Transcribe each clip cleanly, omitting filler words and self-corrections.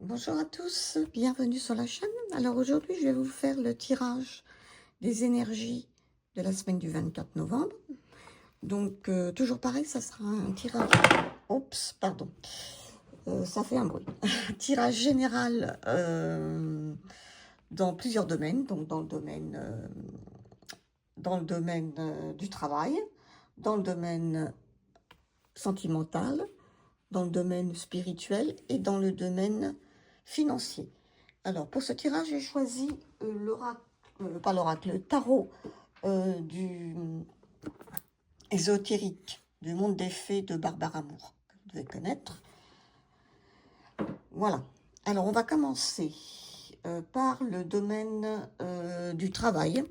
Bonjour à tous, bienvenue sur la chaîne. Alors aujourd'hui, je vais vous faire le tirage des énergies de la semaine du 24 novembre. Donc, toujours pareil, ça sera un tirage... Oups, pardon, ça fait un bruit. Un tirage général dans plusieurs domaines. Donc, dans le domaine du travail, dans le domaine sentimental, dans le domaine spirituel et dans le domaine financier. Alors, pour ce tirage, j'ai choisi l'oracle, pas l'oracle, le tarot du ésotérique du monde des fées de Barbara Moore, que vous devez connaître. Voilà. Alors, on va commencer par le domaine du travail.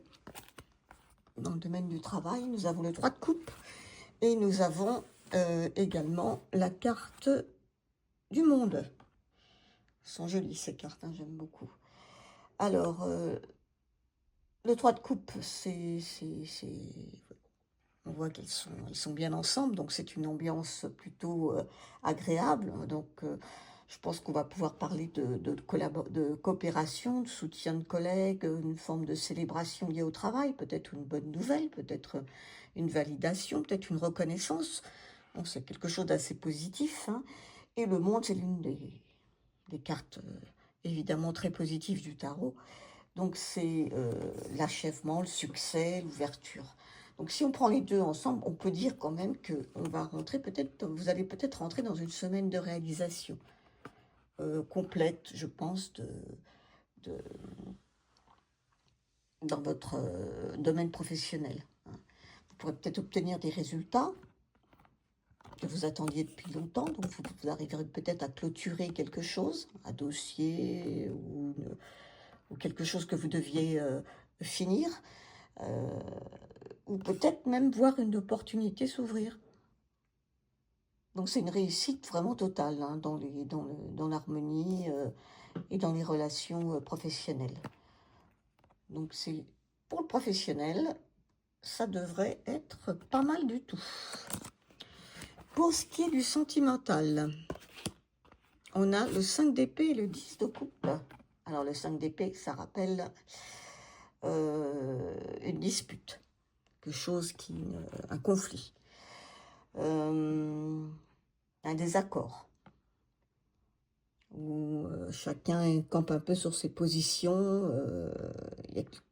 Dans le domaine du travail, nous avons le 3 de coupe et nous avons également la carte du monde. Elles sont jolies ces cartes, hein, j'aime beaucoup. Alors, le 3 de coupe, on voit ils sont bien ensemble, donc c'est une ambiance plutôt agréable. Donc, je pense qu'on va pouvoir parler de coopération, de soutien de collègues, une forme de célébration liée au travail, peut-être une bonne nouvelle, peut-être une validation, peut-être une reconnaissance. Bon, c'est quelque chose d'assez positif, hein. Et le monde, c'est l'une des cartes évidemment très positives du tarot. Donc c'est l'achèvement, le succès, l'ouverture. Donc si on prend les deux ensemble, on peut dire quand même que vous allez peut-être rentrer dans une semaine de réalisation complète, je pense, de dans votre domaine professionnel. Vous pourrez peut-être obtenir des résultats que vous attendiez depuis longtemps, donc vous arriverez peut-être à clôturer quelque chose, un dossier ou quelque chose que vous deviez finir. Ou peut-être même voir une opportunité s'ouvrir. Donc c'est une réussite vraiment totale, hein, dans l'harmonie et dans les relations professionnelles. Donc c'est pour le professionnel, ça devrait être pas mal du tout. Pour ce qui est du sentimental, on a le 5 d'épée et le 10 de coupe. Alors le 5 d'épée, ça rappelle une dispute, quelque chose un conflit. Un désaccord, où chacun campe un peu sur ses positions,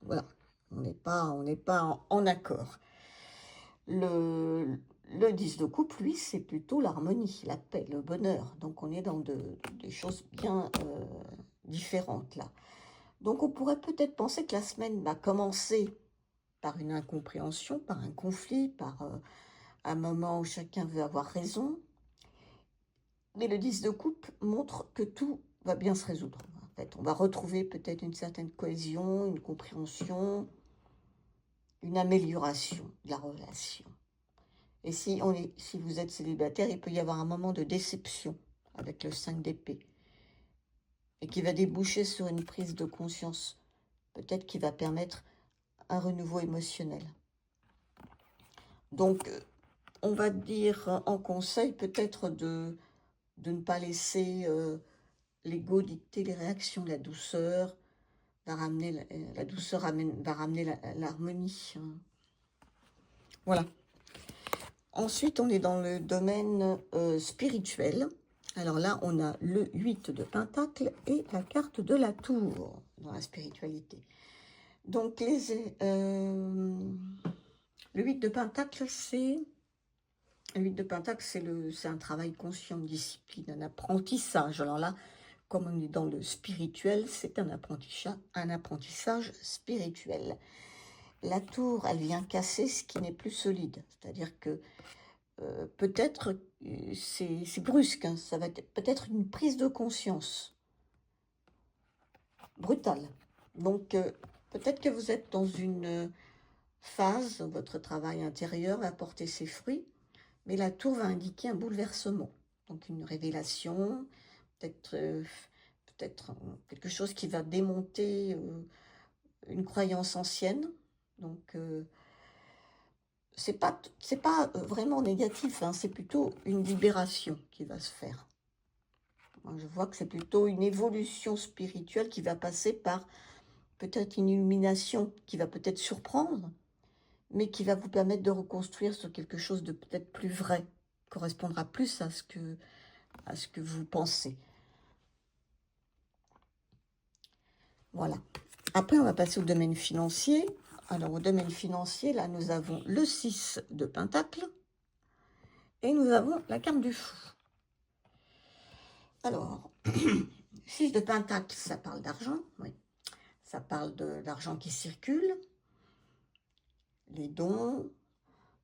voilà, on n'est pas en accord. Le 10 de coupe, lui, c'est plutôt l'harmonie, la paix, le bonheur, donc on est dans des choses bien différentes là. Donc on pourrait peut-être penser que la semaine va commencer par une incompréhension, par un conflit, par un moment où chacun veut avoir raison. Mais le 10 de coupe montre que tout va bien se résoudre. En fait, on va retrouver peut-être une certaine cohésion, une compréhension, une amélioration de la relation. Et si vous êtes célibataire, il peut y avoir un moment de déception avec le 5 d'épée et qui va déboucher sur une prise de conscience, peut-être qui va permettre un renouveau émotionnel. Donc, on va dire en conseil peut-être de ne pas laisser l'ego dicter les réactions, la douceur va ramener la douceur va ramener l'harmonie. Voilà. Ensuite, on est dans le domaine spirituel. Alors là, on a le 8 de Pentacle et la carte de la Tour dans la spiritualité. Donc, le 8 de Pentacle, c'est un travail conscient, de discipline, un apprentissage. Alors là, comme on est dans le spirituel, c'est un apprentissage spirituel. La tour, elle vient casser ce qui n'est plus solide. C'est-à-dire que peut-être, c'est brusque, hein, ça va être peut-être une prise de conscience brutale. Donc, peut-être que vous êtes dans une phase où votre travail intérieur va porter ses fruits, mais la tour va indiquer un bouleversement. Donc, une révélation, peut-être quelque chose qui va démonter une croyance ancienne. Donc, c'est pas vraiment négatif, hein, c'est plutôt une libération qui va se faire. Moi, je vois que c'est plutôt une évolution spirituelle qui va passer par peut-être une illumination qui va peut-être surprendre, mais qui va vous permettre de reconstruire sur quelque chose de peut-être plus vrai, correspondra plus à ce que vous pensez. Voilà. Après, on va passer au domaine financier. Alors, au domaine financier, là, nous avons le 6 de Pentacle et nous avons la carte du fou. Alors, 6 de Pentacle, ça parle d'argent, oui. Ça parle d'argent qui circule, les dons,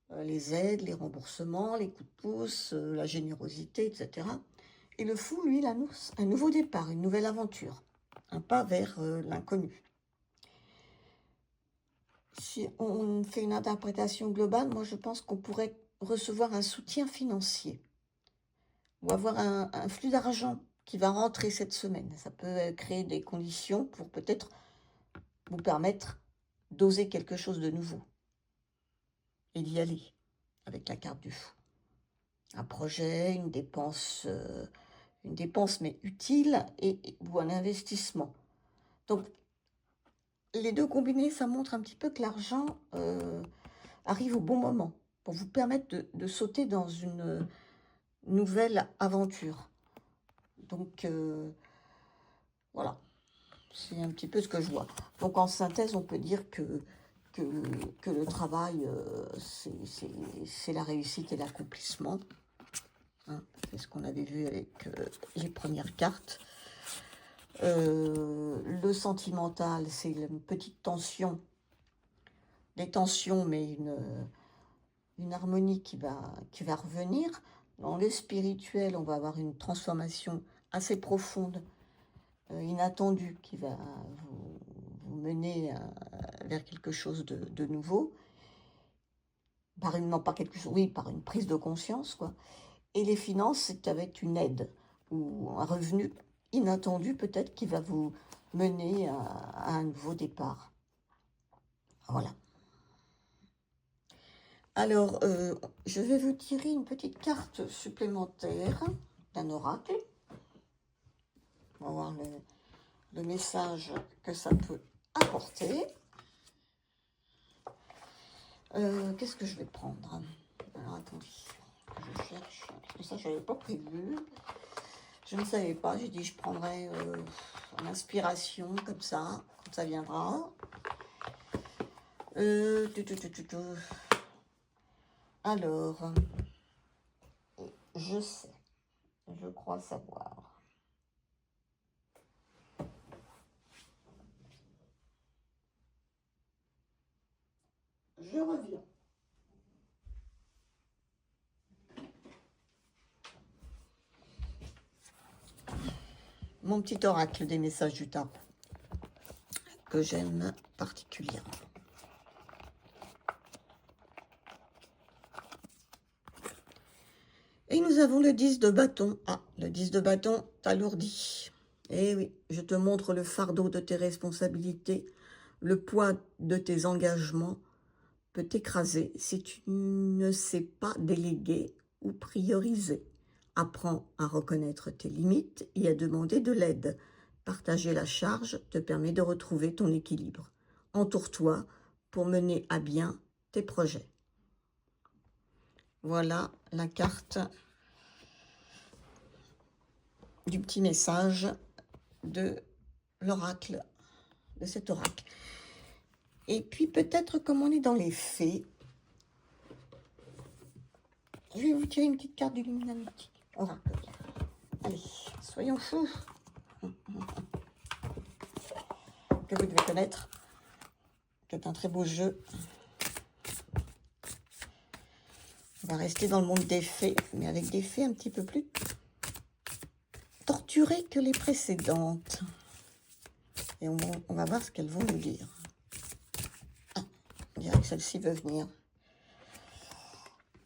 les aides, les remboursements, les coups de pouce, la générosité, etc. Et le fou, lui, il annonce un nouveau départ, une nouvelle aventure, un pas vers l'inconnu. Si on fait une interprétation globale, moi je pense qu'on pourrait recevoir un soutien financier ou avoir un flux d'argent qui va rentrer cette semaine. Ça peut créer des conditions pour peut-être vous permettre d'oser quelque chose de nouveau et d'y aller avec la carte du fou. Un projet, une dépense mais utile ou un investissement. Donc, les deux combinés, ça montre un petit peu que l'argent arrive au bon moment pour vous permettre de sauter dans une nouvelle aventure. Donc, voilà, c'est un petit peu ce que je vois. Donc, en synthèse, on peut dire que le travail, c'est la réussite et l'accomplissement. Hein, c'est ce qu'on avait vu avec les premières cartes. Le sentimental, c'est une petite tension, des tensions, mais une harmonie qui va revenir. Dans le spirituel, on va avoir une transformation assez profonde, inattendue, qui va vous mener vers quelque chose de nouveau. Par une prise de conscience, quoi. Et les finances, c'est avec une aide ou un revenu inattendu peut-être qui va vous mener à un nouveau départ. Voilà. Alors, je vais vous tirer une petite carte supplémentaire d'un oracle. On va voir le message que ça peut apporter. Qu'est-ce que je vais prendre? Alors, attendez, je cherche, parce que ça, je n'avais pas prévu. Je ne savais pas, j'ai dit je prendrais l'inspiration comme ça viendra. Alors, je crois savoir. Je reviens. Mon petit oracle des messages du tarot, que j'aime particulièrement. Et nous avons le 10 de bâton. Ah, le 10 de bâton t'alourdit. Eh oui, je te montre le fardeau de tes responsabilités, le poids de tes engagements peut t'écraser si tu ne sais pas déléguer ou prioriser. Apprends à reconnaître tes limites et à demander de l'aide. Partager la charge te permet de retrouver ton équilibre. Entoure-toi pour mener à bien tes projets. Voilà la carte du petit message de l'oracle, de cet oracle. Et puis peut-être comme on est dans les fées, je vais vous tirer une petite carte du Luminati. Oracle. Allez, soyons fous. Que vous devez connaître. C'est un très beau jeu. On va rester dans le monde des fées, mais avec des fées un petit peu plus torturées que les précédentes. Et on va voir ce qu'elles vont nous dire. Ah, on dirait que celle-ci veut venir.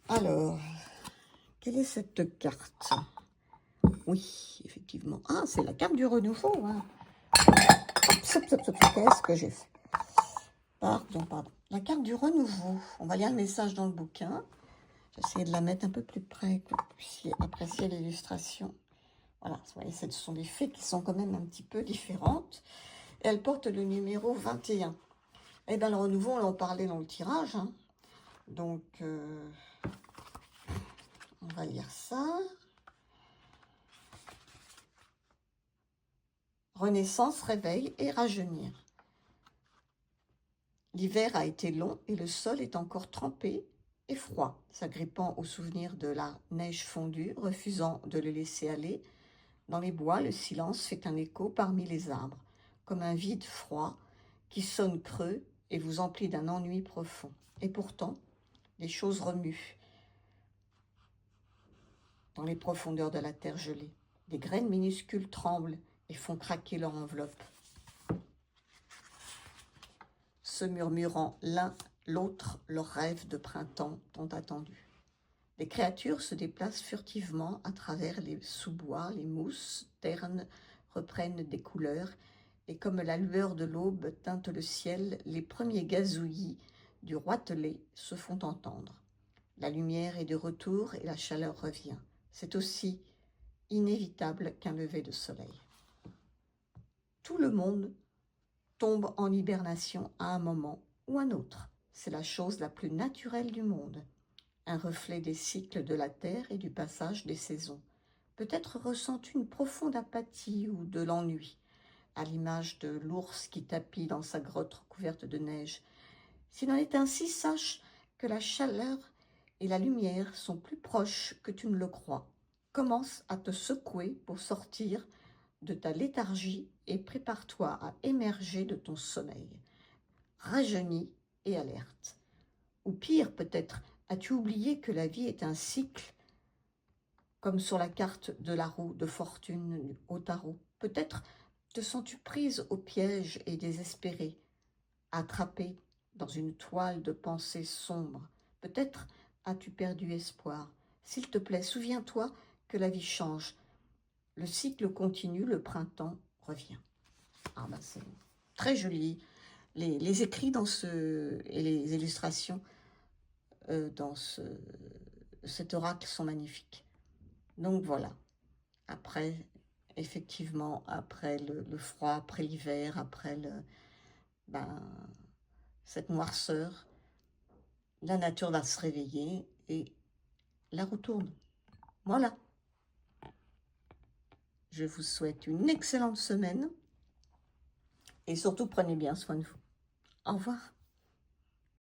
Alors, quelle est cette carte? Oui, effectivement. Ah, c'est la carte du renouveau. Hein. Qu'est-ce que j'ai fait? Pardon. La carte du renouveau. On va lire le message dans le bouquin. J'essaie de la mettre un peu plus près, que vous puissiez apprécier l'illustration. Voilà, vous voyez, ce sont des fées qui sont quand même un petit peu différentes. Et elle porte le numéro 21. Et bien, le renouveau, on en parlait dans le tirage. Hein. Donc, on va lire ça. Renaissance, réveil et rajeunir. L'hiver a été long et le sol est encore trempé et froid, s'agrippant au souvenir de la neige fondue, refusant de le laisser aller. Dans les bois, le silence fait un écho parmi les arbres, comme un vide froid qui sonne creux et vous emplit d'un ennui profond. Et pourtant, les choses remuent dans les profondeurs de la terre gelée. Des graines minuscules tremblent et font craquer leur enveloppe, se murmurant l'un l'autre leurs rêves de printemps tant attendus. Des créatures se déplacent furtivement à travers les sous-bois, les mousses ternes reprennent des couleurs, et comme la lueur de l'aube teinte le ciel, les premiers gazouillis du roitelet se font entendre. La lumière est de retour et la chaleur revient. C'est aussi inévitable qu'un lever de soleil. Tout le monde tombe en hibernation à un moment ou un autre. C'est la chose la plus naturelle du monde, un reflet des cycles de la terre et du passage des saisons. Peut-être ressens-tu une profonde apathie ou de l'ennui, à l'image de l'ours qui tapit dans sa grotte recouverte de neige. S'il en est ainsi, sache que la chaleur et la lumière sont plus proches que tu ne le crois. Commence à te secouer pour sortir de ta léthargie et prépare-toi à émerger de ton sommeil. Rajeunis et alerte. Ou pire peut-être, as-tu oublié que la vie est un cycle, comme sur la carte de la roue de fortune au tarot? Peut-être te sens-tu prise au piège et désespérée, attrapée dans une toile de pensées sombres. Peut-être as-tu perdu espoir. S'il te plaît, souviens-toi que la vie change. Le cycle continue, le printemps revient. Ah ben c'est très joli. Les écrits dans et les illustrations dans cet oracle sont magnifiques. Donc voilà. Après, effectivement, après le froid, après l'hiver, après cette noirceur, la nature va se réveiller et la roue tourne. Voilà. Je vous souhaite une excellente semaine et surtout prenez bien soin de vous. Au revoir.